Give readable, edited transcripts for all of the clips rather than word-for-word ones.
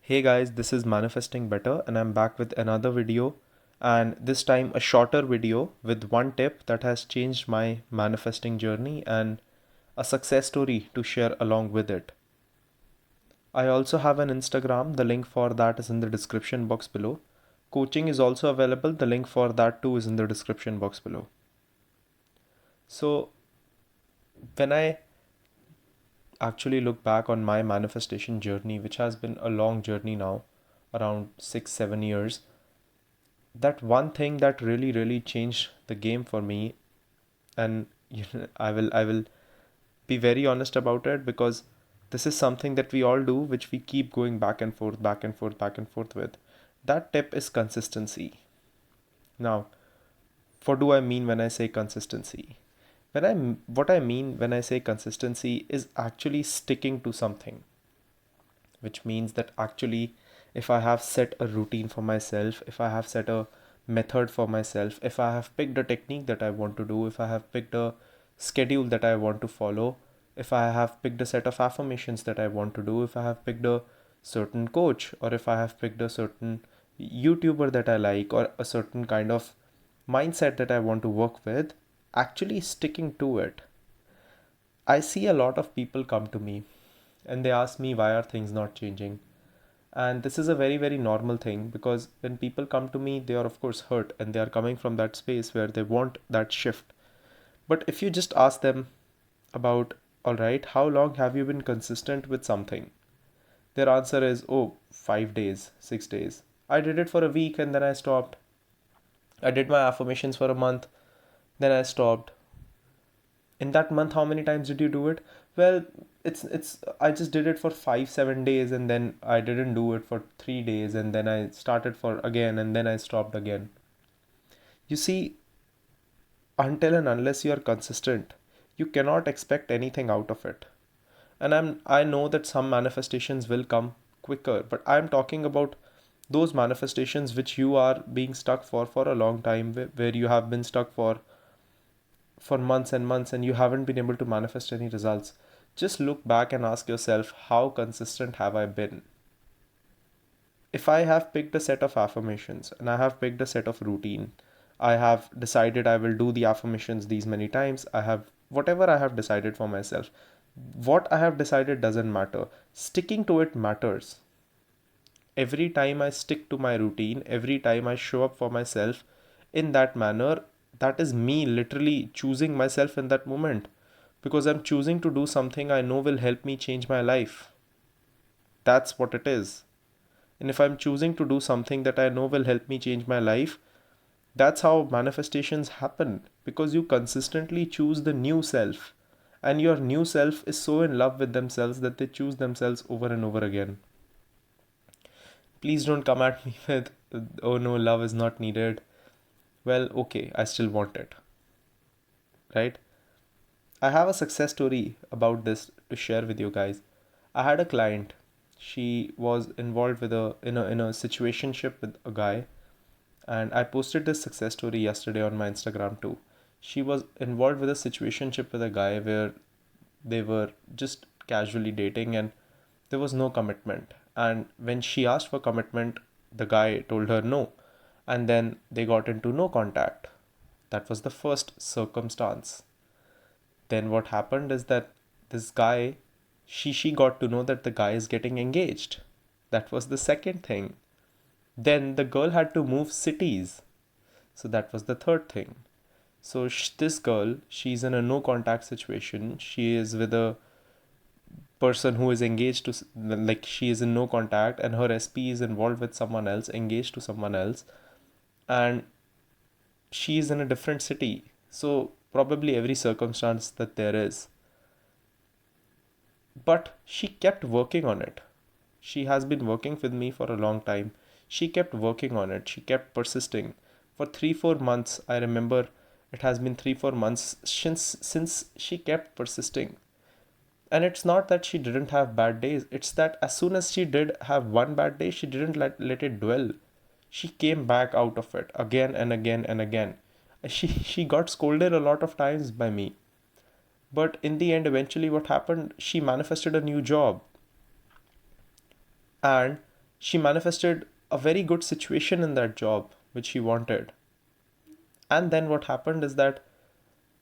Hey guys, this is Manifesting Better, and I'm back with another video, and this time a shorter video with one tip that has changed my manifesting journey and a success story to share along with it. I also have an Instagram, the link for that is in the description box below. Coaching is also available, the link for that too is in the description box below. So, when I actually look back on my manifestation journey, which has been a long journey now, around 6 7 years, that one thing that really changed the game for me, and I will be very honest about it, because this is something that we all do, which we keep going back and forth, back and forth with. That tip is consistency. Now, what do I mean when I say consistency? What I mean when I say consistency is actually sticking to something, which means that actually, if I have set a routine for myself, if I have set a method for myself, if I have picked a technique that I want to do, if I have picked a schedule that I want to follow, if I have picked a set of affirmations that I want to do, if I have picked a certain coach, or if I have picked a certain YouTuber that I like, or a certain kind of mindset that I want to work with, actually sticking to it. I see a lot of people come to me and they ask me, why are things not changing? And this is a very normal thing, because when people come to me, they are of course hurt, and they are coming from that space where they want that shift. But if you just ask them about, all right, how long have you been consistent with something? Their answer is, oh, 5 days, 6 days. I did it for a week and then I stopped. I did my affirmations for a month, then I stopped. In that month, how many times did you do it? Well, it's I just did it for 5 7 days, and then I didn't do it for 3 days, and then I started for again, and then I stopped again. You see, until and unless you are consistent, you cannot expect anything out of it. And I know that some manifestations will come quicker, but I'm talking about those manifestations which you are being stuck for a long time, where you have been stuck for months and months and you haven't been able to manifest any results. Just look back and ask yourself, how consistent have I been? If I have picked a set of affirmations and I have picked a set of routine, I have decided I will do the affirmations these many times, I have whatever I have decided for myself. What I have decided doesn't matter. Sticking to it matters. Every time I stick to my routine, every time I show up for myself in that manner, that is me literally choosing myself in that moment, because I'm choosing to do something I know will help me change my life. That's what it is. And if I'm choosing to do something that I know will help me change my life, that's how manifestations happen, because you consistently choose the new self. And your new self is so in love with themselves that they choose themselves over and over again. Please don't come at me with, oh no, love is not needed. Well, okay, I still want it, right? I have a success story about this to share with you guys. I had a client. She was involved with a situationship with a guy, and I posted this success story yesterday on my Instagram too. She was involved with a situationship with a guy where they were just casually dating and there was no commitment. And when she asked for commitment, the guy told her no. And then they got into no contact. That was the first circumstance. Then what happened is that this guy, she got to know that the guy is getting engaged. That was the second thing. Then the girl had to move cities. So that was the third thing. So this girl, she's in a no contact situation. She is with a person who is engaged to, like, she is in no contact, and her SP is involved with someone else, engaged to someone else, and she is in a different city. So probably every circumstance that there is, but she kept working on it. She has been working with me for a long time. She kept working on it. She kept persisting for 3 4 months. I remember it has been 3 4 months since she kept persisting. And it's not that she didn't have bad days, it's that as soon as she did have one bad day, she didn't let it dwell. She came back out of it again and again and again. She got scolded a lot of times by me. But in the end, eventually what happened, she manifested a new job. And She manifested a very good situation in that job which she wanted. And then what happened is that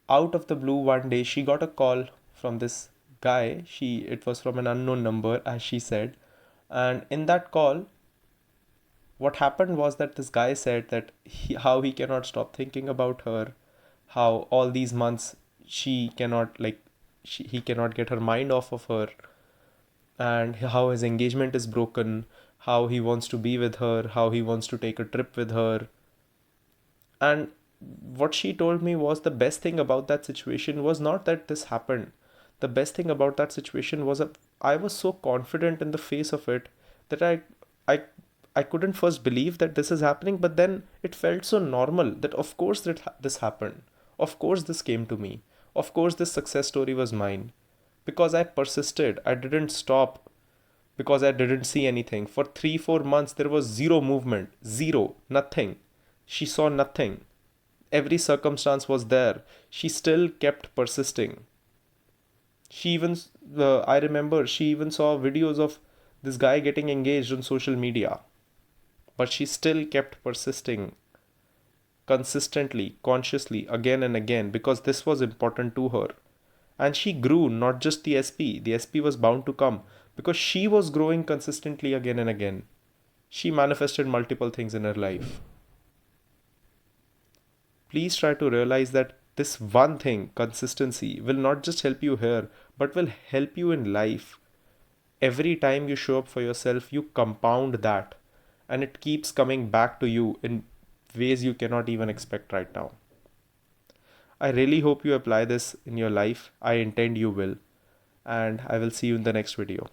out of the blue one day she got a call from this guy. It was from an unknown number, as she said. And in that call, what happened was that this guy said that how he cannot stop thinking about her, how all these months she cannot he cannot get her mind off of her, and how his engagement is broken, how he wants to be with her, how he wants to take a trip with her. And what she told me was the best thing about that situation was not that this happened. The best thing about that situation was that I was so confident in the face of it that I I couldn't first believe that this is happening, but then it felt so normal that of course this happened. Of course this came to me. Of course this success story was mine. Because I persisted. I didn't stop because I didn't see anything. For 3 4 months there was zero movement. Zero. Nothing. She saw nothing. Every circumstance was there. She still kept persisting. She even, I remember, she even saw videos of this guy getting engaged on social media. But she still kept persisting consistently, consciously, again and again because this was important to her. And she grew, not just the SP. The SP was bound to come because she was growing consistently again and again. She manifested multiple things in her life. Please try to realize that this one thing, consistency, will not just help you here, but will help you in life. Every time you show up for yourself, you compound that, and it keeps coming back to you in ways you cannot even expect right now. I really hope you apply this in your life. I intend you will. And I will see you in the next video.